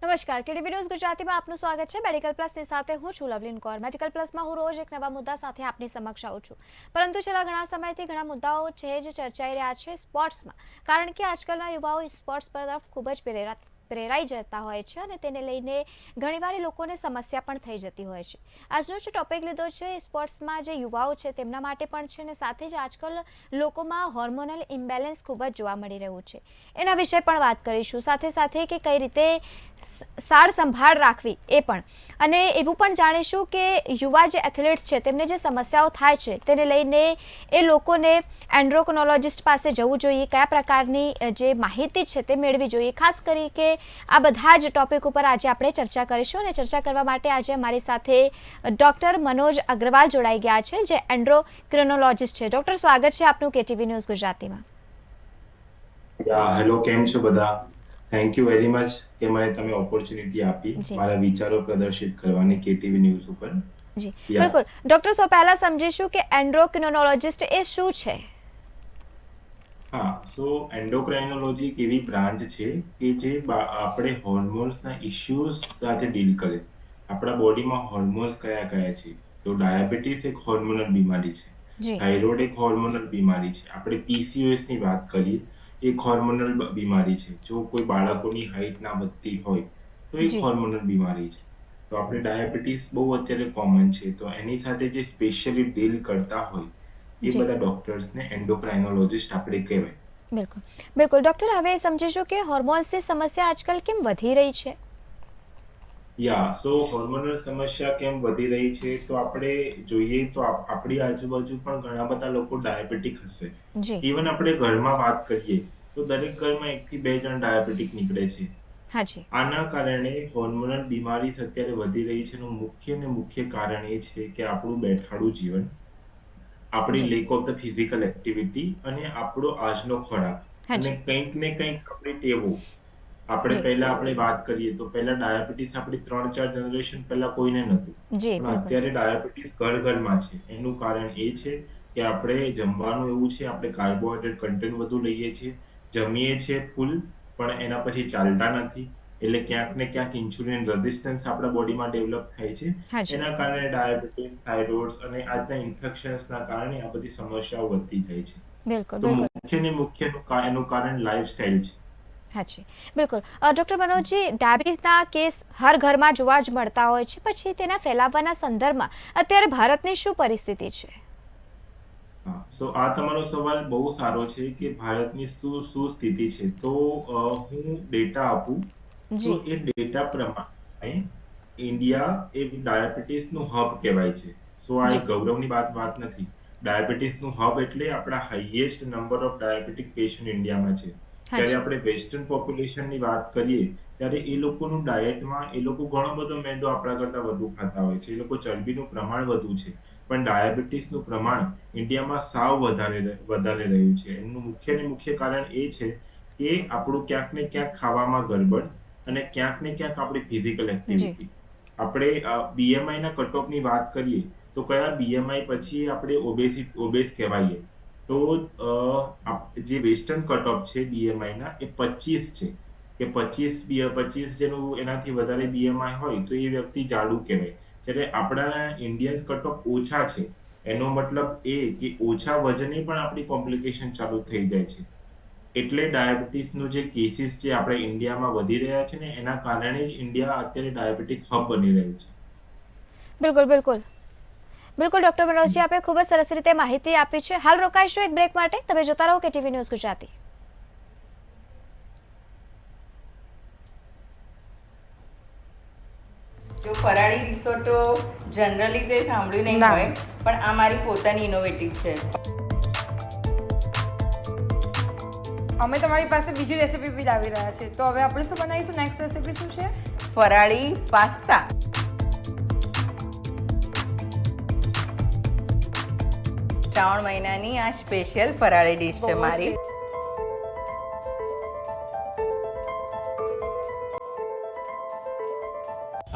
નમસ્કાર KTV news ગુજરાતીમાં આપનું સ્વાગત છે। મેડિકલ પ્લસની સાથે હું છું લવલીન કૌર। મેડિકલ પ્લસમાં હું રોજ એક નવા મુદ્દા સાથે આપની સમક્ષ આવું છું, પરંતુ છેલ્લા ઘણા સમયથી ઘણા મુદ્દાઓ છે જે ચર્ચાઈ રહ્યા છે સ્પોર્ટ્સમાં, કારણ કે આજકાલના યુવાઓ સ્પોર્ટ્સ તરફ ખૂબ જ પ્રેરાઈ જતા હોય છે અને તેને લઈને ઘણીવાર લોકોને સમસ્યા પણ થઈ જતી હોય છે। આજનો જે ટોપિક લીધો છે સ્પોર્ટ્સમાં જે યુવાઓ છે તેમના માટે પણ છે અને સાથે જ આજકાલ લોકોમાં હોર્મોનલ ઇમ્બેલેન્સ ખૂબ જ જોવા મળી રહ્યું છે, એના વિશે પણ વાત કરીશું। સાથે સાથે કે કઈ રીતે સાર સંભાળ રાખવી એ પણ, અને એવું પણ જાણીશું કે યુવા જે એથ્લેટ્સ છે તેમને જે સમસ્યાઓ થાય છે તેને લઈને એ લોકોને એન્ડ્રોક્રોનોલોજિસ્ટ પાસે જવું જોઈએ, કયા પ્રકારની જે માહિતી છે તે મેળવી જોઈએ। ખાસ કરી કે આ બધા જ ટોપિક ઉપર આજે આપણે ચર્ચા કરીશું અને ચર્ચા કરવા માટે આજે અમારી સાથે ડૉક્ટર મનોજ અગ્રવાલ જોડાઈ ગયા છે જે એન્ડ્રોક્રોનોલોજિસ્ટ છે। ડૉક્ટર, સ્વાગત છે આપનું કેટીવી ન્યૂઝ ગુજરાતીમાં। હેલો, કેમ છો બધા? થેન્ક યુ વેરી મચ કે મને તમે ઓપોર્ચ્યુનિટી આપી જી મારા વિચારો પ્રદર્શિત કરવાની કેટીવી ન્યૂઝ ઉપર। જી યા બિલકુલ ડૉક્ટર, સૌ પહેલાં સમજીશું કે એન્ડ્રોક્રોનોલોજિસ્ટ એ શું છે। હા, સો એન્ડોક્રાઇનોલોજી એક એવી બ્રાન્ચ છે કે જે આપણે હોર્મોન્સના ઇશ્યુઝ સાથે ડીલ કરે। આપણા બોડીમાં હોર્મોન્સ કયા કયા છે? તો ડાયાબિટીસ એક હોર્મોનલ બીમારી છે, જી થાઇરોઇડ એક હોર્મોનલ બીમારી છે, આપણે પીસીઓએસ ની વાત કરીએ એક હોર્મોનલ બીમારી છે। જો કોઈ બાળકોની હાઇટ ના વધતી હોય તો એક જી હોર્મોનલ બીમારી છે। તો આપણે ડાયાબિટીસ બહુ અત્યારે કોમન છે, તો એની સાથે જે સ્પેશિયલી ડીલ કરતા હોય એ જી બધા ડોક્ટર્સને એન્ડોક્રાઇનોલોજિસ્ટ આપણે કહેવાય। બિલકુલ બિલકુલ ડૉક્ટર, હવે સમજીશું કે હોર્મોન્સની સમસ્યા આજકાલ કેમ વધી રહી છે। સો હોર્મોનલ સમસ્યા કેમ વધી રહી છે? તો આપણે જોઈએ તો આપણી આજુબાજુ પણ ઘણા બધા લોકો ડાયાબિટીક હશે। જી ઇવન આપણે ઘરમાં વાત કરીએ તો દરેક ઘરમાં 1 થી 2 જણ ડાયાબિટીક નીકળે છે। હાજી આના કારણે હોર્મોનલ બીમારી અત્યારે વધી રહી છે એનું મુખ્ય કારણ એ છે કે આપણું બેઠાડું જીવન, આપણી જી lack of the physical activity અને આપણો આજનો ખોરાક અને હાજી કંઈક ને કંઈક આપણી ટેવો। આપણે જી પહેલા આપણે વાત કરીએ તો પહેલા ડાયાબિટીસ આપણી 3-4 જનરેશન પહેલા કોઈને નહોતું, જી પણ બિલકુલ અત્યારે ડાયાબિટીસ ઘર-ઘરમાં છે। એનું કારણ એ છે કે આપણે જમવાનું એવું છે, આપણે કાર્બોહાઈડ્રેટ કન્ટેન્ટ વધુ લઈએ છીએ, જમીએ છીએ ફૂલ, પણ એના પછી ચાલતા નથી, એટલે ક્યાંક ને ક્યાંક ઇન્સ્યુલિન રેઝિસ્ટન્સ આપણા બોડીમાં ડેવલપ થાય છે। હાજી એના કારણે ડાયાબિટીસ, થાઇરોઇડ્સ અને આજના ઇન્ફેક્શન્સના કારણે આ બધી સમસ્યાઓ વધતી જાય છે। બિલકુલ તો બિલકુલ એનું કારણ લાઈફસ્ટાઈલ છે। હાજી બિલકુલ ડૉક્ટર મનોજજી, ડાયાબિટીસના કેસ હર ઘરમાં જોવા જ મળતા હોય છે, પછી તેના ફેલાવવાના સંદર્ભમાં અત્યારે ભારતની શું પરિસ્થિતિ છે। હા, આ તમારો સવાલ બહુ સારો છે કે ભારતની શું સ્થિતિ છે। તો હું ડેટા આપું તો જી એ ડેટા પ્રમાણે ઇન્ડિયા એક ડાયાબિટીસનું હબ કહેવાય છે। આ એક જી ગૌરવની વાત નથી। ડાયાબિટીસનું હબ એટલે આપણા highest number of diabetic patient ઇન્ડિયામાં છે। જ્યારે હાજી આપણે વેસ્ટર્ન પોપ્યુલેશનની વાત કરીએ ત્યારે એ લોકોનું ડાયટમાં એ લોકો ઘણો બધો મેંદો આપણા કરતા વધુ ખાતા હોય છે, એ લોકો ચરબીનું પ્રમાણ વધુ છે, પણ ડાયાબિટીસનું પ્રમાણ ઇન્ડિયામાં સાવ વધારે રહ્યું છે। એનું મુખ્ય કારણ એ છે કે આપણું ક્યાંક ને ક્યાંક ખાવામાં ગડબડ અને ક્યાંક ને ક્યાંક આપણી ફિઝિકલ જી એક્ટિવિટી। આપણે બીએમઆઈ ના કટ ઓફની વાત કરીએ તો કયા બીએમઆઈ પછી આપણે ઓબેસ કહેવાઈએ? તો જે વેસ્ટર્ન કટ ઓફ છે બીએમઆઈ ના એ 25 છે, કે 25 જેનું એનાથી વધારે બીએમઆઈ હોય તો એ વ્યક્તિ જાડું કહેવાય। જ્યારે આપણા ઇન્ડિયન્સ કટ ઓફ ઓછા છે, એનો મતલબ એ કે ઓછા વજને પણ આપણી કોમ્પ્લિકેશન ચાલુ થઈ જાય છે। એટલે ડાયાબિટીસનું જે કેસીસ જે આપણે ઇન્ડિયામાં વધી રહ્યા છે ને એના કારણે જ ઇન્ડિયા અત્યારે ડાયાબિટીક હબ બની રહ્યું છે। બિલકુલ બિલકુલ બિલકુલ ડૉક્ટર મનોજજી, આપે ખૂબ જ સરસ રીતે માહિતી આપી છે। હાલ રોકાઈશું એક બ્રેક માટે, તમે જોતા રહો કેટીવી ન્યૂઝ ગુજરાતી। જો ફરાળી રિસોટો જનરલી તે સાંભળ્યું નહીં હોય, પણ આ મારી પોતાની ઇનોવેટિવ છે। અમે તમારી પાસે બીજી રેસીપી બી લાવી રહ્યા છે, તો હવે આપણે શું બનાવીશું? નેક્સ્ટ રેસીપી શું છે? ફરાળી પાસ્તા। શ્રાવણ મહિનાની આ સ્પેશિયલ ફરાળી ડીશ છે મારી।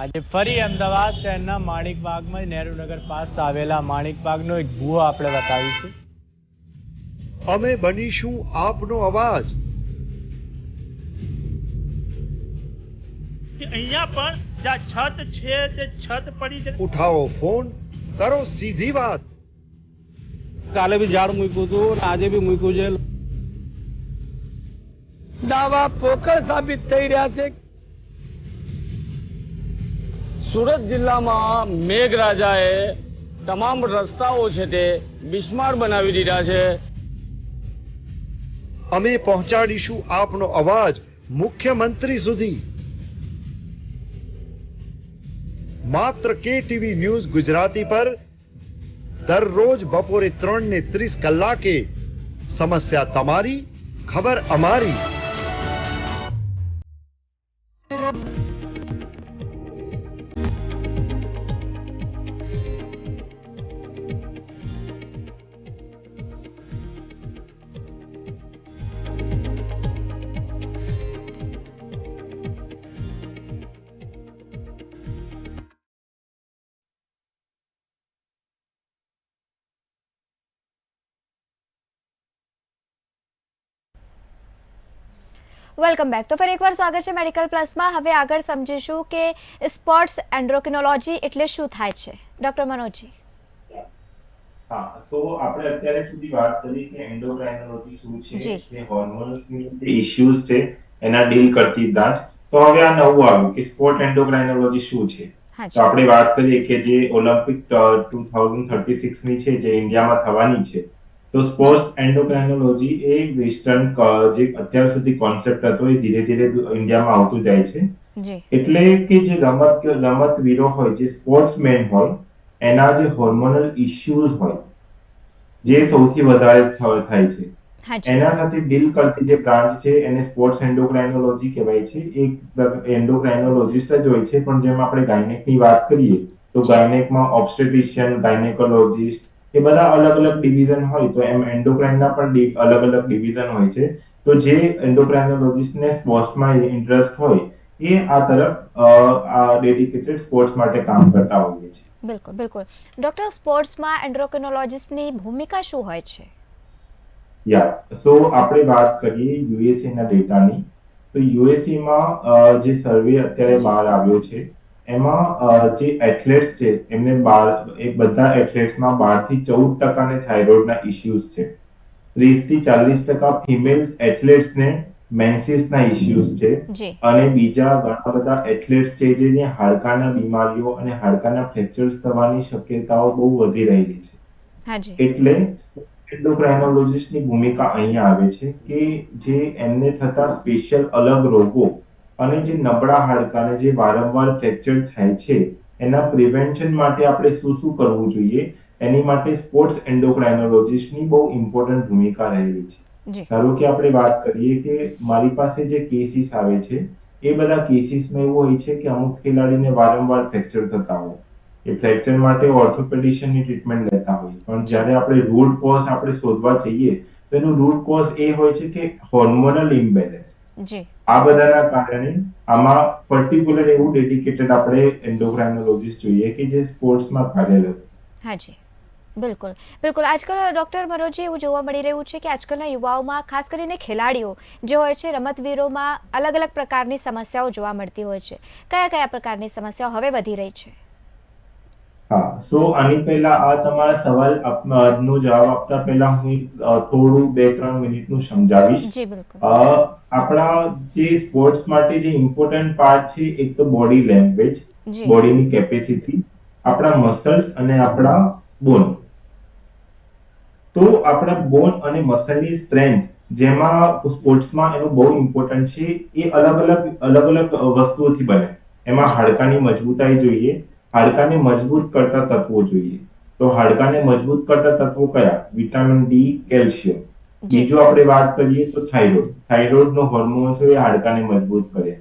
આજે ફરી અમદાવાદ શહેરના માણિકબાગમાં નહેરુનગર પાસ આવેલા માણિકબાગનો એક ભૂવો આપણે બતાવીશું। અમે બનીશું આપનો અવાજ। કે અહીંયા પણ જ્યાં છત છે તે છત પડી છે. ઉઠાવો ફોન, કરો સીધી વાત. કાલે બી ઝાડ મૂક્યું હતું અને આજે બી મૂક્યું છે. દાવા પોકળ સાબિત થઈ રહ્યા છે. સુરત જિલ્લામાં મેઘરાજાએ તમામ રસ્તાઓ છે તે બિસ્માર બનાવી દીધા છે. અમે પહોંચાડીશું આપનો અવાજ મુખ્યમંત્રી સુધી. માત્ર KTV ન્યૂઝ ગુજરાતી પર દરરોજ બપોરે 3:30 સમસ્યા તમારી, ખબર અમારી. Welcome back. તો ફરી એકવાર સ્વાગત છે મેડિકલ પ્લસમાં. હવે આગળ સમજીશું કે સ્પોર્ટ્સ એન્ડોક્રિનોલોજી એટલે શું થાય છે. ડોક્ટર મનોજજી. હા, તો આપણે અત્યારે સુધી વાત કરી કે એન્ડોક્રાઇનોલોજી શું છે, જી. કે હોર્મોન્સની જે ઇશ્યુઝ છે એના ડીલ કરતી બ્રાન્ચ. તો હવે આ નવું આવ્યું કે સ્પોર્ટ એન્ડોક્રાઇનોલોજી શું છે. હા તો આપણે વાત કરીએ કે જે ઓલિમ્પિક 2036 ની છે જે ઇન્ડિયામાં થવાની છે, તો સ્પોર્ટ્સ એન્ડોક્રાઇનોલોજી એ વેસ્ટર્ન જે અત્યાર સુધી કોન્સેપ્ટ હતો એ ધીરે ધીરે ઇન્ડિયામાં આવતું જાય છે. જી એટલે કે જે રમતવીરો હોય, જે સ્પોર્ટ્સમેન હોય, એના જે હોર્મોનલ ઇશ્યુઝ હોય જે સૌથી વધારે થાય છે, હા જી એના સાથે ડીલ કરતી જે બ્રાન્ચ છે એને સ્પોર્ટ્સ એન્ડોક્રાઇનોલોજી કહેવાય છે. એક એન્ડોક્રાઇનોલોજિસ્ટ જ હોય છે, પણ જેમ આપણે ગાયનેકની વાત કરીએ તો ગાયનેકમાં ઓબ્સ્ટેટ્રિશિયન, ગાયનેકોલોજિસ્ટ એ બધા અલગ અલગ ડિવિઝન હોય, તો એમ એન્ડોક્રાઇનના પણ અલગ અલગ ડિવિઝન હોય છે. તો જે એન્ડોક્રાઇનોલોજિસ્ટને સ્પોર્ટ્સમાં ઇન્ટરેસ્ટ હોય એ આ તરફ આ ડેડિકેટેડ સ્પોર્ટ્સ માટે કામ કરતા હોઈએ છે. બિલકુલ બિલકુલ. ડોક્ટર, સ્પોર્ટ્સમાં એન્ડોક્રિનોલોજિસ્ટની ભૂમિકા શું હોય છે? સો આપણે વાત કરીએ યુએસએ ના ડેટાની, તો યુએસએ માં જે સર્વે અત્યારે બહાર આવ્યો છે એમાં જે એથ્લેટ્સ છે એમને એ બધા એથ્લેટ્સમાં 12 થી 14% થાઇરોઇડના ઇશ્યુઝ છે. 30 થી 40% ફિમેલ એથ્લેટ્સને મેન્સિસના ઇશ્યુઝ છે. જી અને બીજા ઘણા બધા એથ્લેટ્સ છે જે હાડકાના બીમારીઓ અને હાડકાના ફ્રેક્ચર્સ થવાની શક્યતાઓ બહુ વધી રહેલી છે. હા જી એટલે એન્ડોક્રાઇનોલોજિસ્ટની ભૂમિકા અહીંયા આવે છે કે જે એમને થતા સ્પેશિયલ અલગ રોગો અને જે નબળા હાડકાને જે વારંવાર ફ્રેક્ચર થાય છે એના પ્રિવેન્શન માટે આપણે શું શું કરવું જોઈએ, એની માટે સ્પોર્ટ્સ એન્ડોક્રાઇનોલોજિસ્ટની બહુ ઇમ્પોર્ટન્ટ ભૂમિકા રહેલી છે. જી ધારો કે આપણે વાત કરીએ કે મારી પાસે જે કેસીસ આવે છે એ બધા કેસીસમાં એવું હોય છે કે અમુક ખેલાડીને વારંવાર ફ્રેક્ચર થતા હોય, એ ફ્રેક્ચર માટે ઓર્થોપેડિશિયનની ટ્રીટમેન્ટ લેતા હોય, પણ જ્યારે આપણે રૂટ કોઝ આપણે શોધવા જઈએ તો એનું રૂટ કોઝ એ હોય છે કે હોર્મોનલ ઇમ્બેલેન્સ. જી આ બધાના કારણે આમાં પર્ટિક્યુલર એવું ડેડિકેટેડ આપણે એન્ડોક્રાઇનોલોજિસ્ટ જોઈએ કે જે સ્પોર્ટ્સમાં કાર્યરત. હા જી બિલકુલ બિલકુલ. આજકાલ ડૉક્ટર મનોજજી એવું જોવા મળી રહ્યું છે કે આજકાલના યુવાઓમાં, ખાસ કરીને ખેલાડીઓ જે હોય છે, રમતવીરોમાં અલગ અલગ પ્રકારની સમસ્યાઓ જોવા મળતી હોય છે. કયા કયા પ્રકારની સમસ્યાઓ હવે વધી રહી છે? હા, સો આની પહેલા આ તમારા સવાલનો જવાબ આપતા પહેલા હું થોડું 2-3 મિનિટનું સમજાવીશ. જી બિલકુલ. આપણા જે સ્પોર્ટ્સ માટે જે ઇમ્પોર્ટન્ટ પાર્ટ છે, એક તો બોડી લેંગ્વેજ, જી બોડીની કેપેસિટી, આપણા મસલ્સ અને આપણા બોન. તો આપણા બોન અને મસલની સ્ટ્રેન્થ, જેમાં સ્પોર્ટ્સમાં એનું બહુ ઇમ્પોર્ટન્ટ છે, એ અલગ અલગ વસ્તુઓથી બને. એમાં હાડકાની મજબૂતાઈ જોઈએ, હાડકાને મજબૂત કરતા તત્વો જોઈએ. તો હાડકાને મજબૂત કરતા તત્વો કયા? Vitamin D, calcium. બીજું આપણે વાત કરીએ તો થાઇરોઇડનો હોર્મોન છે એ હાડકાને મજબૂત કરે.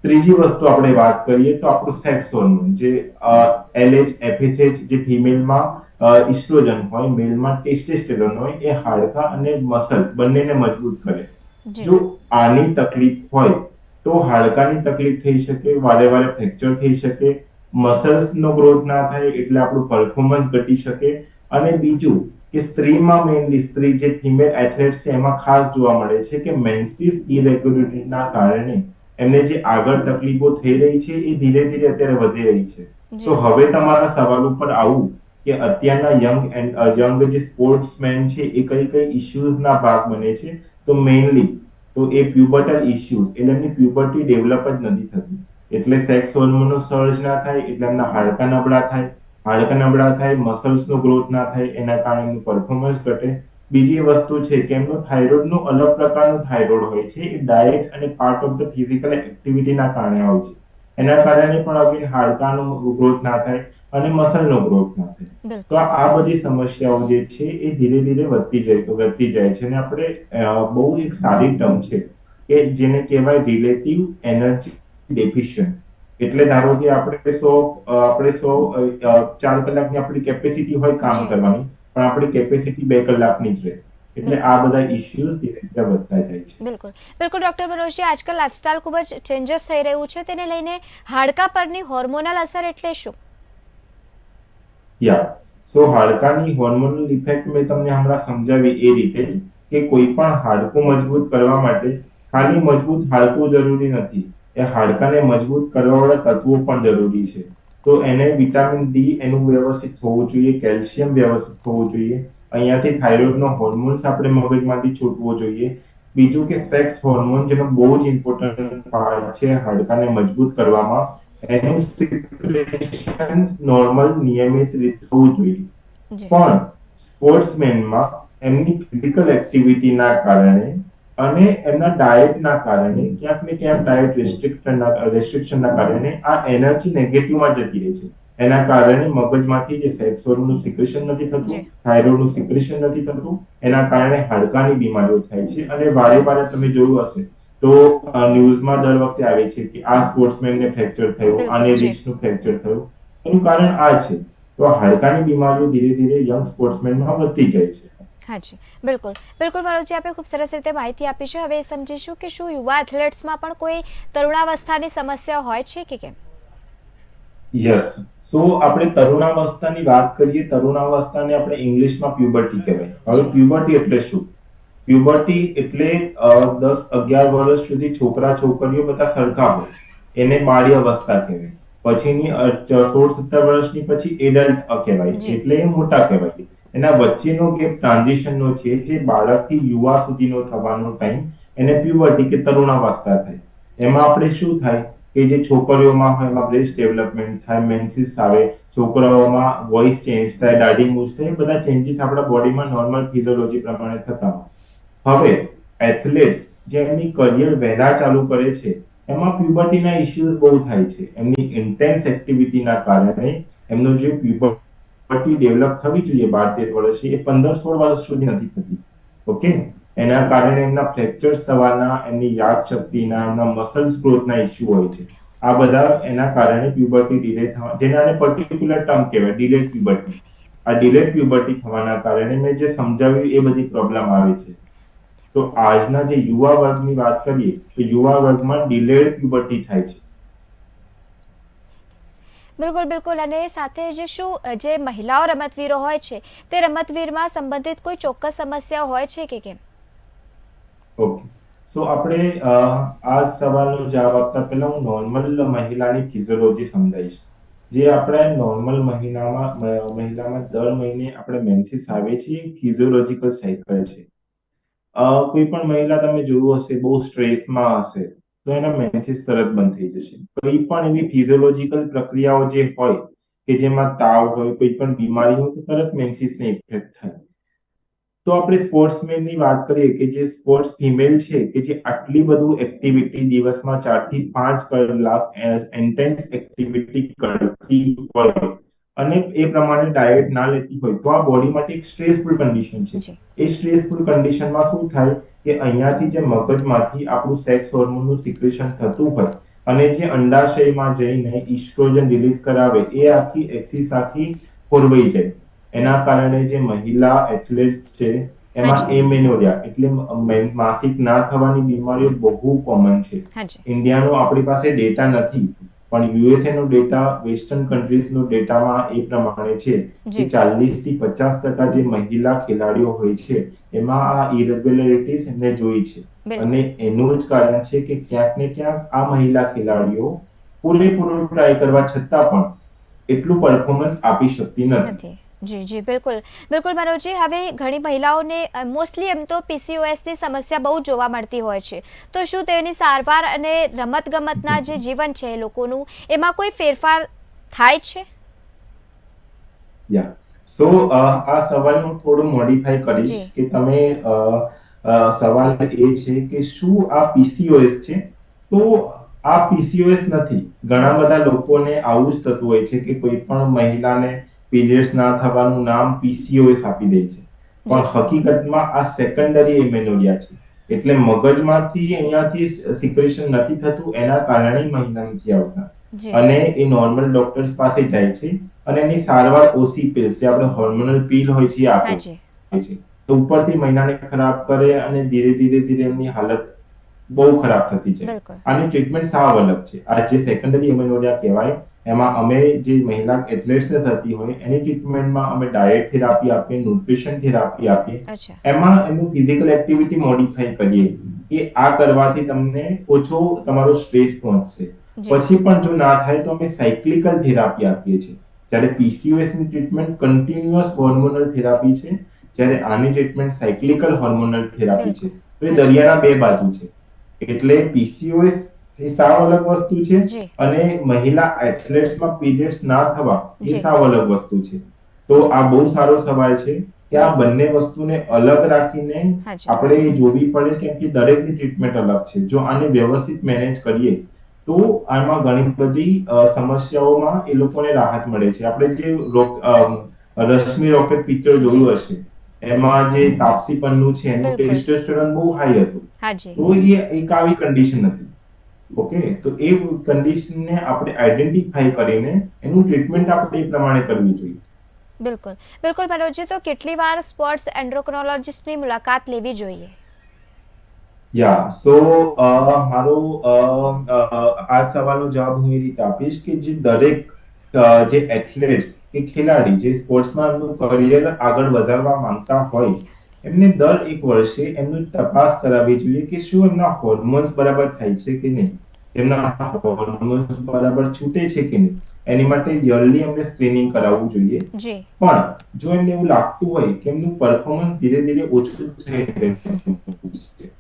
ત્રીજી વસ્તુ આપણે વાત કરીએ તો આપણું સેક્સ હોર્મોન, જે LH, FSH, જે ફિમેલમાં ઇસ્ટ્રોજન હોય, મેલમાં ટેસ્ટોસ્ટેરોન હોય, એ હાડકા અને મસલ બંનેને મજબૂત કરે. જો આની તકલીફ હોય તો હાડકાની તકલીફ થઈ શકે, વારે વારે ફ્રેક્ચર થઈ શકે, મસલ્સનો ગ્રોથ ના થાય એટલે આપણું પરફોર્મન્સ ઘટી શકે. અને બીજું કે સ્ત્રીમાં મેઇનલી જે ફિમેલ એથ્લેટ્સ છે એમાં ખાસ જોવા મળે છે કે મેન્સિસ ઇરેગ્યુલરિટીના કારણે એમને જે આગળ તકલીફો થઈ રહી છે એ ધીરે ધીરે અત્યારે વધી રહી છે. જી. તો હવે તમારા સવાલ ઉપર આવું કે અત્યારના યંગ જે સ્પોર્ટ્સમેન છે એ કઈ કઈ ઇશ્યુઝના ભાગ બને છે, તો મેઇનલી તો એ પ્યુબર્ટલ ઇશ્યુઝ એટલે એમની પ્યુબર્ટી ડેવલપ જ નથી થતી, એટલે સેક્સ હોર્મોનનો સર્જ ના થાય એટલે એમના હાડકાં નબળા થાય, મસલ્સનો ગ્રોથ ના થાય, એના કારણે એમનું પરફોર્મન્સ ઘટે. બીજી વસ્તુ છે કે એમનો થાઇરોઇડનું અલગ પ્રકારનું થાઇરોઇડ હોય છે, એ ડાયટ અને પાર્ટ ઓફ ધ ફિઝિકલ એક્ટિવિટીના કારણે આવે છે. એના કારણે પણ અગેન હાડકાનો ગ્રોથ ના થાય અને મસલનો ગ્રોથ ના થાય. બિલકુલ. તો આ બધી સમસ્યાઓ જે છે એ ધીરે ધીરે વધતી જાય છે અને આપણે બહુ એક સારી ટર્મ છે કે જેને કહેવાય રિલેટિવ એનર્જી ડેફિશિયન્ટ. એટલે ધારો કે આપણે 4 કલાકની આપણી કેપેસિટી હોય કામ જી. કરવાની, પણ આપણી કેપેસિટી 2 કલાકની જ રહે. એટલે આ બધા ઇશ્યુઝ ધીરે ધીરે વધતા જાય છે. બિલકુલ ડૉક્ટર મનોજજી, આજકાલ લાઇફસ્ટાઇલ ખૂબ જ ચેન્જીસ થઈ રહ્યું છે, તેને લઈને હાડકા પરની હોર્મોનલ અસર એટલે શું? સો હાડકાની હોર્મોનલ ઇફેક્ટ મેં તમને હમણાં સમજાવી એ રીતે જ કે કોઈ પણ હાડકું મજબૂત કરવા માટે ખાલી મજબૂત હાડકું જરૂરી નથી, એ હાડકાને મજબૂત કરવાવાળા તત્વો પણ જરૂરી છે. તો એને વિટામિન ડી એનું વ્યવસ્થિત હોવું જોઈએ, કેલ્શિયમ વ્યવસ્થિત હોવું જોઈએ, અહીંયાથી થાઇરોઇડનો હોર્મોન્સ આપણે મગજમાંથી છૂટવો જોઈએ. બીજું કે સેક્સ હોર્મોન જેનો બહુ જ ઇમ્પોર્ટન્ટ પાર્ટ છે હાડકાને મજબૂત કરવામાં, એનું સિક્રેશન નોર્મલ નિયમિત રીતે થવું જોઈએ. જી. પણ સ્પોર્ટ્સમેનમાં એમની ફિઝિકલ એક્ટિવિટીના કારણે અને એમના ડાયટના કારણે ક્યાંક ને ક્યાંક ડાયટ રેસ્ટ્રિક્શનના કારણે આ એનર્જી નેગેટિવમાં જતી રહે છે. એના કારણે મગજમાંથી જે સેક્સ હોર્મોનનું સિક્રેશન નથી થતું, જી. થાઇરોઇડનું સિક્રેશન નથી થતું, એના કારણે હાડકાની બીમારીઓ થાય છે. અને વારે વારે તમે જોયું હશે તો ન્યૂઝમાં દર વખતે આવે છે કે આ સ્પોર્ટ્સમેનને ફ્રેક્ચર થયું, બિલકુલ, આને જી. રિસ્ટનું ફ્રેક્ચર થયું. એનું કારણ આ છે. તો હાડકાની બીમારીઓ ધીરે ધીરે યંગ સ્પોર્ટ્સમેનમાં વધતી જાય છે. હાજી, બિલકુલ મનોજજી, આપે ખૂબ સરસ રીતે માહિતી આપી છે. હવે એ સમજીશું કે શું યુવા એથ્લેટ્સમાં પણ કોઈ તરુણાવસ્થાની સમસ્યા હોય છે કે કેમ? યસ. સો આપણે તરુણાવસ્થાની વાત કરીએ, તરુણાવસ્થાને આપણે ઇંગ્લિશમાં પ્યુબર્ટી કહેવાય. હવે પ્યુબર્ટી એટલે શું? પ્યુબર્ટી એટલે 10-11 વર્ષ સુધી છોકરા છોકરીઓ બધા સરખા હોય, એને બાળી અવસ્થા કહેવાય. પછીની 16-17 વર્ષની પછી એડલ્ટ કહેવાય, જી. એટલે એ મોટા કહેવાય. એના વચ્ચેનો ગેપ ટ્રાન્ઝિશનનો છે, જે બાળકથી યુવા સુધીનો થવાનો ટાઈમ, એને પ્યુબર્ટી કે તરુણાવસ્થા થાય. એમાં આપણે શું થાય કે જે છોકરીઓમાં હોય એમાં બ્રેસ્ટ ડેવલપમેન્ટ થાય, મેન્સિસ આવે, છોકરાઓમાં વોઇસ ચેન્જ થાય, દાઢી મૂછ થાય, બધા ચેન્જીસ આપણા બોડીમાં નોર્મલ ફિઝિયોલોજી પ્રમાણે થતા હોય. હવે એથ્લેટ્સ જે એમની કરિયર વહેલા ચાલુ કરે છે એમાં પ્યુબર્ટીના ઇશ્યુઝ બહુ થાય છે. એમની ઇન્ટેન્સ એક્ટિવિટીના કારણે એમનો જે પ્યુબર્ટી ડેવલપ થવી જોઈએ 12-13 વર્ષે, એ 15-16 વર્ષ સુધી નથી થતી. ઓકે, એના કારણે એમના ફ્રેક્ચર્સ થવાના, એમની યાદશક્તિના, એમના મસલ્સ ગ્રોથના ઇશ્યુ હોય છે. આ બધા એના કારણે પ્યુબર્ટી ડિલે થવા, જેને આને પર્ટિક્યુલર ટર્મ કહેવાય ડિલેડ પ્યુબર્ટી. આ ડિલેડ પ્યુબર્ટી થવાના કારણે મેં જે સમજાવ્યું એ બધી પ્રોબ્લેમ આવે છે. તો આજના જે યુવા વર્ગની વાત કરીએ તો યુવા વર્ગમાં ડિલેડ પ્યુબર્ટી થાય છે. બિલકુલ અને સાથે જે જે મહિલાઓ રમતવીરો હોય છે તે રમતવીરમાં સંબંધિત કોઈ ચોક્કસ સમસ્યા હોય છે કે કેમ? ઓકે, સો આપણે આ સવાલનો જવાબ આપતા પહેલા હું નોર્મલ મહિલાની ફિઝિયોલોજી સમજાવીશ. જે આપણે નોર્મલ મહિલામાં દર મહિને આપણે મેન્સિસ આવે છે, ફિઝિયોલોજીકલ સાયકલ છે. કોઈ પણ મહિલા તમે જોયું હશે બહુ સ્ટ્રેસમાં હશે તો એના મેન્સિસ તરત બંધ થઈ જશે. કોઈ પણ એવી ફિઝિયોલોજીકલ પ્રક્રિયાઓ જે હોય કે જેમાં તાવ હોય, કોઈ પણ બીમારી હોય, તો તરત મેન્સિસને ઇફેક્ટ થાય. તો આપણે સ્પોર્ટ્સમેનની વાત કરીએ કે જે સ્પોર્ટ્સ ફિમેલ છે કે જે આટલી બધું એક્ટિવિટી દિવસમાં 4 થી 5 કલાક ઇન્ટેન્સ એક્ટિવિટી કરતી હોય અને એ પ્રમાણે ડાયટ ના લેતી હોય તો આ બોડી માટે એક સ્ટ્રેસફુલ કન્ડિશન છે. એ સ્ટ્રેસફુલ કન્ડિશનમાં શું થાય કે અહીંયાથી જે મગજમાંથી આપણું સેક્સ હોર્મોનનું સિક્રેશન થતું હોય અને જે અંડાશયમાં જઈને ઇસ્ટ્રોજન રિલીઝ કરાવે, એ આખી એક્સિસ આખી ખોરવાઈ જાય. એના કારણે જે મહિલા એથ્લેટ્સ છે એમાં એમેનોરિયા એટલે માસિક ના થવાની બીમારીઓ બહુ કોમન છે. ઇન્ડિયાનો આપણી પાસે ડેટા નથી, પણ યુએસએ નો ડેટા, વેસ્ટર્ન કન્ટ્રીઝનો ડેટામાં એ પ્રમાણે છે કે 40 થી 50% જે મહિલા ખેલાડીઓ હોય છે એમાં આ ઇરેગ્યુલરિટીઝ એમને જોઈ છે. બિલકુલ. અને એનું જ કારણ છે કે ક્યાંક ને ક્યાંક આ મહિલા ખેલાડીઓ પૂરેપૂરું ટ્રાય કરવા છતાં પણ એટલું પરફોર્મન્સ આપી શકતી નથી. નથી. જી જી બિલકુલ બિલકુલ મનોજજી, હવે ઘણી મહિલાઓને મોસ્ટલી એમ તો પીસીઓએસની સમસ્યા બહુ જોવા મળતી હોય છે, તો શું તેની સારવાર અને રમતગમતના જે જીવન છે એ લોકોનું, એમાં કોઈ ફેરફાર થાય છે? યા સો આ સવાલનું થોડું મોડિફાઈ કરીશ જી. કે તમે સવાલ એ છે કે શું આ પીસીઓએસ છે? તો આ પીસીઓએસ નથી. ઘણા બધા લોકોને આવું જ થતું હોય છે કે કોઈ પણ મહિલાને પીરિયડ્સ ના થવાનું નામ પીસીઓએસ આપી દે છે, પણ હકીકતમાં આ સેકન્ડરી એમેનોરિયા છે. એટલે મગજમાંથી અહીંયાથી સિક્રેશન નથી થતું, એના કારણે મહિલા નથી આવતા જી. અને એ નોર્મલ ડોક્ટર્સ પાસે જાય છે અને એની સારવાર ઓસી પિલ્સ જે આપણે હોર્મોનલ પીલ હોય છે એ આપે હાજી. છે. તો ઉપરથી મહિલાને ખરાબ કરે અને ધીરે ધીરે એમની હાલત બહુ ખરાબ થતી છે. બિલકુલ. આની ટ્રીટમેન્ટ સાવ અલગ છે. આ જે સેકન્ડરી એમેનોરિયા કહેવાય, એમાં અમે જે મહિલા એથ્લેટ્સને થતી હોય એની ટ્રીટમેન્ટમાં અમે ડાયટ થેરાપી આપીએ, ન્યુટ્રિશન થેરાપી આપીએ, અચ્છા. એમાં એનું ફિઝિકલ એક્ટિવિટી મોડિફાઈ કરીએ કે આ કરવાથી તમને ઓછો તમારો સ્ટ્રેસ પહોંચશે. જી. પછી પણ જો ના થાય તો અમે સાયક્લિકલ થેરાપી આપીએ છીએ. જ્યારે પીસીઓએસ ની ટ્રીટમેન્ટ કન્ટિન્યુઅસ હોર્મોનલ થેરાપી છે, જ્યારે આની ટ્રીટમેન્ટ સાયક્લિકલ હોર્મોનલ થેરાપી છે. તો એ દરિયાના બે બાજુ છે. એટલે પીસીઓએસ એ સાવ અલગ વસ્તુ છે જી. અને મહિલા એથ્લેટ્સમાં પીરિયડ્સ ના થવા એ જી. સાવ અલગ વસ્તુ છે. તો આ બહુ સારો સવાલ છે કે આ બંને વસ્તુને અલગ રાખીને હાજી. આપણે જોવી પડે, કેમ કે દરેકની ટ્રીટમેન્ટ અલગ છે. જો આને વ્યવસ્થિત મેનેજ કરીએ તો આમાં ઘણી બધી સમસ્યાઓમાં એ લોકોને રાહત મળે છે. આપણે જે રશ્મિ રોકેટ પિક્ચર જોયું હશે, એમાં જે તાપસી પન્નુ છે એનું બિલકુલ. ટેસ્ટોસ્ટેરોન બહુ હાઈ હતું. હાજી. તો એ એક આવી કન્ડિશન હતી. ઓકે, તો એ કન્ડિશનને આપણે આઈડેન્ટિફાઈ કરીને એનું ટ્રીટમેન્ટ આપણે એ પ્રમાણે કરવી જોઈએ. બિલકુલ બિલકુલ મનોજજી, તો કેટલી વાર સ્પોર્ટ્સ એન્ડોક્રોનોલોજિસ્ટની મુલાકાત લેવી જોઈએ? યા સો મારો આ સવાલનો જવાબ હું એ રીતે આપીશ કે જે દરેક જે એથ્લેટ્સ કે ખેલાડી જે સ્પોર્ટ્સમાં એમનું કરિયર આગળ વધારવા માંગતા હોય, એમને દર એક વર્ષે એમની તપાસ કરાવવી જોઈએ કે શું એમના હોર્મોન્સ બરાબર થાય છે કે નહીં, એમના હોર્મોન્સ બરાબર છૂટે છે કે નહીં. એની માટે જલ્દી એમને સ્ક્રીનિંગ કરાવવું જોઈએ. જી. પણ જો એમને એવું લાગતું હોય કે એમનું પરફોર્મન્સ ધીરે ધીરે ઓછું થઈ રહ્યું છે,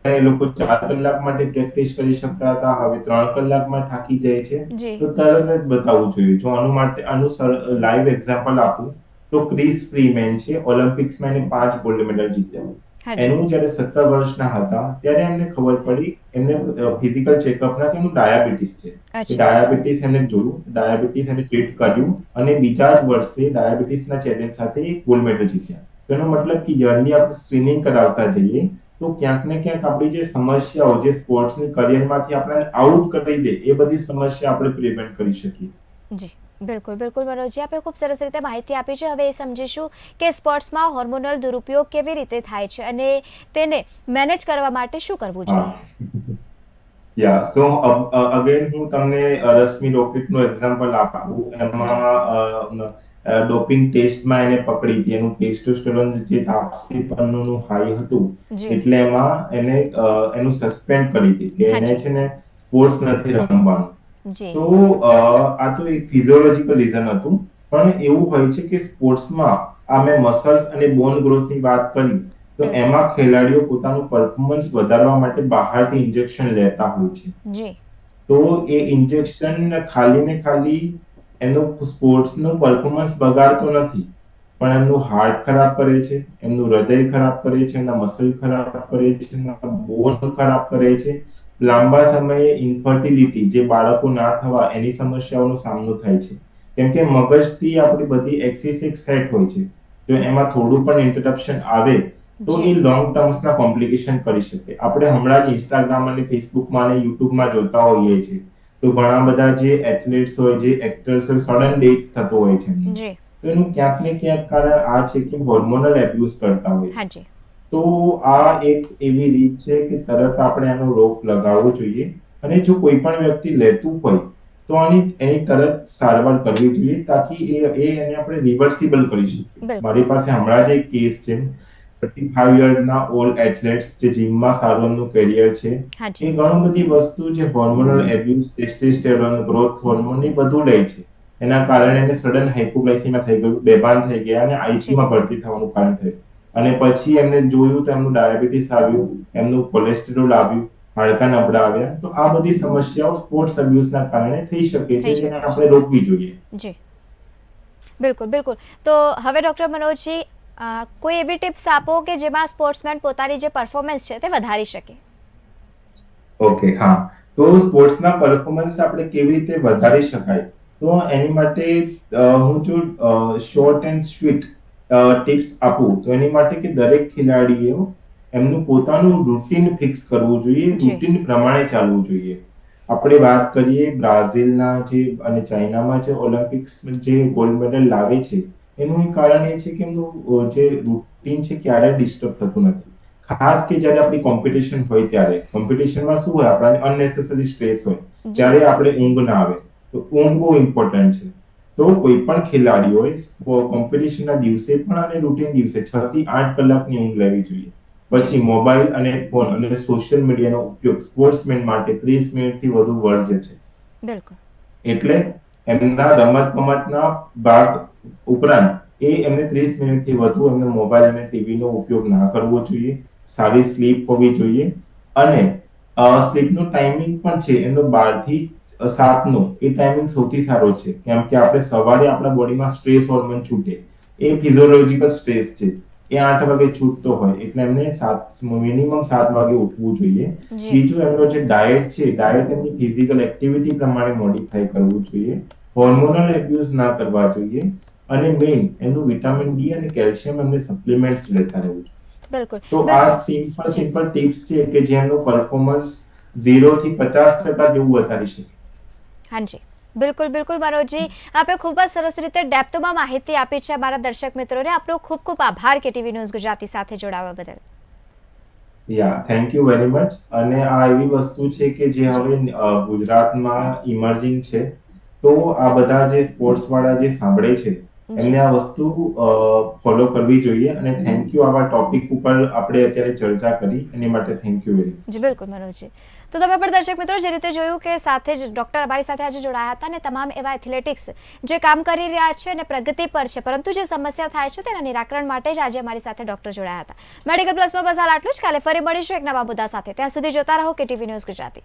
એ લોકો 4 કલાક માટે પ્રેક્ટિસ કરી શકતા હતા, હવે 3 કલાકમાં થાકી જાય છે, જી. તો તરત જ બતાવવું જોઈએ. જો આનું લાઈવ એક્ઝામ્પલ આપું તો ક્રિસ ફ્રીમેન છે, ઓલિમ્પિક્સમાં એને 5 ગોલ્ડ મેડલ જીત્યા. હાજી. એનું જ્યારે 17 વર્ષના હતા ત્યારે એમને ખબર પડી, એમને ફિઝિકલ ચેકઅપના કે એનું ડાયાબિટીસ છે. અચ્છા. ડાયાબિટીસ એમને જોયું, ડાયાબિટીસ એને ટ્રીટ કર્યું અને બીજા જ વર્ષે ડાયાબિટીસના ચેલેન્જ સાથે ગોલ્ડ મેડલ જીત્યા. તેનો મતલબ કે જલ્દી આપણે સ્ક્રીનિંગ કરાવતા જઈએ તો ક્યાંક ને ક્યાંક આપણી જે સમસ્યાઓ જે સ્પોર્ટ્સની કરિયરમાંથી આપણને આઉટ કરી દે એ બધી સમસ્યા આપણે પ્રિવેન્ટ કરી શકીએ. જી બિલકુલ બિલકુલ મનોજજી, આપે ખૂબ સરસ રીતે માહિતી આપી છે. હવે એ સમજીશું કે સ્પોર્ટ્સમાં હોર્મોનલ દુરુપયોગ કેવી રીતે થાય છે અને તેને મેનેજ કરવા માટે શું કરવું જોઈએ? યા સો અગેન હું તમને રશ્મિ રોકેટનું એક્ઝામ્પલ આપું. એમાં ડોપિંગ ટેસ્ટમાં એને પકડી હતી, એનું ટેસ્ટોસ્ટેરોન જે તાપસી પન્નુનું હાઈ હતું, જી. એટલે એમાં એને એનું સસ્પેન્ડ કરી હતી કે એને હાજી. છે ને સ્પોર્ટ્સ નથી રમવાનું. જી. તો આ તો એક ફિઝિયોલોજીકલ રીઝન હતું, પણ એવું હોય છે કે સ્પોર્ટ્સમાં અમે મસલ્સ અને બોન ગ્રોથની વાત કરી તો એમાં ખેલાડીઓ પોતાનું પરફોર્મન્સ વધારવા માટે બહારથી ઇન્જેક્શન લેતા હોય છે. જી. તો એ ઇન્જેક્શન ખાલી ને ખાલી એનું સ્પોર્ટ્સનું પરફોર્મન્સ બગાડતો નથી, પણ એમનું હાર્ટ ખરાબ કરે છે, એમનું હૃદય ખરાબ કરે છે, એમના મસલ ખરાબ કરે છે, એમના બોન ખરાબ કરે છે. લાંબા સમયે ઇન્ફર્ટિલિટી જે બાળકો ના થવા એની સમસ્યાઓનો સામનો થાય છે, કેમ કે મગજથી આપણી બધી એક્સિસ એક સેટ હોય છે. જો એમાં થોડું પણ ઇન્ટરપ્શન આવે તો એ લોંગ ટર્મ્સના કોમ્પ્લિકેશન કરી શકે. આપણે હમણાં જ ઇન્સ્ટાગ્રામ અને ફેસબુકમાં અને યુટ્યુબમાં જોતા હોઈએ છીએ તો ઘણા બધા જે એથ્લેટ્સ હોય, જે એક્ટર્સ હોય, સડન ડેથ થતો હોય છે. જી. તો એનું ક્યાંક ને ક્યાંક કારણ આ છે કે હોર્મોનલ એબ્યુઝ કરતા હોય છે. હાજી. તો આ એક એવી રીત છે કે તરત આપણે એનો રોક લગાવવો જોઈએ અને જો કોઈ પણ વ્યક્તિ લેતું હોય તો એની તરત સારવાર કરવી જોઈએ તાકી એને આપણે રિવર્સિબલ કરી શકીએ. બિલકુલ. મારી પાસે હમણાં જ એક કેસ છે, 35 યરના ઓલ્ડ એથ્લેટ્સ જે જીમમાં સારું એમનું કેરિયર છે હાજી એ ઘણું બધી વસ્તુ જે hormonal abuse testosterone growth hormone એ બધું લે છે એના કારણે એને સડન હાઇપોગ્લાયસીમિયા થઈ ગયું, બેભાન થઈ ગયા અને આઈસીયુમાં ભરતી થવાનું કારણ થયું. અને પછી એમને જોયું તો એમનું ડાયાબિટીસ આવ્યું, એમનું કોલેસ્ટેરોલ આવ્યું, હાડકા નબળા આવ્યા. તો આ બધી સમસ્યાઓ સ્પોર્ટ્સ અબ્યુઝના કારણે થઈ શકે છે, જેને આપણે રોકવી જોઈએ. જી બિલકુલ બિલકુલ. તો હવે ડૉક્ટર મનોજજી કોઈ એવી ટિપ્સ આપો કે જેમાં સ્પોર્ટ્સમેન પોતાની જે પરફોર્મન્સ છે તે વધારી શકે. ઓકે, હા. તો સ્પોર્ટ્સના પરફોર્મન્સ આપણે કેવી રીતે વધારી શકાય, તો એની માટે હું જો શોર્ટ એન્ડ સ્વીટ ટિપ્સ આપું તો એની માટે કે દરેક ખેલાડીએ એમનું પોતાનું રૂટીન ફિક્સ કરવું જોઈએ, રૂટીન પ્રમાણે ચાલવું જોઈએ. આપણે વાત કરીએ બ્રાઝિલના જે અને ચાઇનામાં જે ઓલિમ્પિક્સ જે ગોલ્ડ મેડલ લાવે છે એનું કારણ એ છે કે એમનું જે રૂટીન છે ક્યારેય ડિસ્ટર્બ થતું નથી. ખાસ કે જ્યારે આપણી કોમ્પિટિશન હોય ત્યારે કોમ્પિટિશનમાં શું હોય, આપણને અનનેસેસરી સ્ટ્રેસ હોય, ત્યારે આપણે ઊંઘ ના આવે. તો ઊંઘ બહુ ઇમ્પોર્ટન્ટ છે. તો કોઈ પણ ખેલાડીઓએ કોમ્પિટિશનના દિવસે પણ અને રૂટીન દિવસે 6 થી 8 કલાકની ઊંઘ લેવી જોઈએ. પછી મોબાઈલ અને ફોન અને સોશિયલ મીડિયાનો ઉપયોગ સ્પોર્ટ્સમેન માટે 30 મિનિટથી વધુ વર્જ્ય છે. બિલકુલ. એટલે એમના રમતગમતના ભાગ ઉપરાંત એમને 30 મિનિટથી વધુ એમને મોબાઈલ અને ટીવીનો ઉપયોગ ના કરવો જોઈએ. સારી સ્લીપ હોવી જોઈએ અને સ્લીપનો ટાઈમિંગ પણ છે એનો 12 થી 7 નો એ ટાઈમિંગ સૌથી સારો છે, કેમ કે આપણે સવારે આપણા બોડીમાં સ્ટ્રેસ હોર્મોન છૂટે, એ ફિઝિયોલોજિકલ સ્ટ્રેસ છે, એ 8 વાગે છૂટતો હોય એટલે એમને મિનિમમ 7 વાગે ઉઠવું જોઈએ. બીજું એમનો જે ડાયટ છે, ડાયટ એમની ફિઝિકલ એક્ટિવિટી પ્રમાણે મોડિફાઈ કરવું જોઈએ, હોર્મોનલ એબ્યુઝ ના કરવા જોઈએ અને મેઇન એમનું વિટામિન ડી અને કેલ્શિયમ એમને સપ્લિમેન્ટ્સ લેતા રહેવું જોઈએ. બિલકુલ. તો આ સિમ્પલ ટિપ્સ છે કે જેમનું પરફોર્મન્સ 0 થી 50% જેવું વધારી શકે. હાજી બિલકુલ બિલકુલ મનોજજી, આપે ખૂબ જ સરસ રીતે ડેપ્થમાં માહિતી આપી છે અમારા દર્શક મિત્રોને. આપનો ખૂબ ખૂબ આભાર કેટીવી ન્યૂઝ ગુજરાતી સાથે જોડાવા બદલ. Thank you very much. અને આ એવી વસ્તુ છે કે જે હવે ગુજરાતમાં ઇમર્જિંગ છે, તો આ બધા જે સ્પોર્ટ્સ વાળા જે સાંભળે છે એમને આ વસ્તુ ફોલો કરવી જોઈએ. અને થેન્ક યુ આવા ટોપિક ઉપર આપણે અત્યારે ચર્ચા કરી એની માટે થેન્ક યુ વેરી મચ. જી બિલકુલ મનોજજી. તો તમે પણ દર્શક મિત્રો જે રીતે જોયું કે સાથે જ ડૉક્ટર અમારી સાથે આજે જોડાયા હતા અને તમામ એવા એથ્લેટિક્સ જે કામ કરી રહ્યા છે અને પ્રગતિ પર છે, પરંતુ જે સમસ્યા થાય છે તેના નિરાકરણ માટે જ આજે અમારી સાથે ડૉક્ટર જોડાયા હતા. મેડિકલ પ્લસમાં બસ હાલ આટલું જ. કાલે ફરી મળીશું એક નવા મુદ્દા સાથે. ત્યાં સુધી જોતા રહો કેટીવી ન્યૂઝ ગુજરાતી.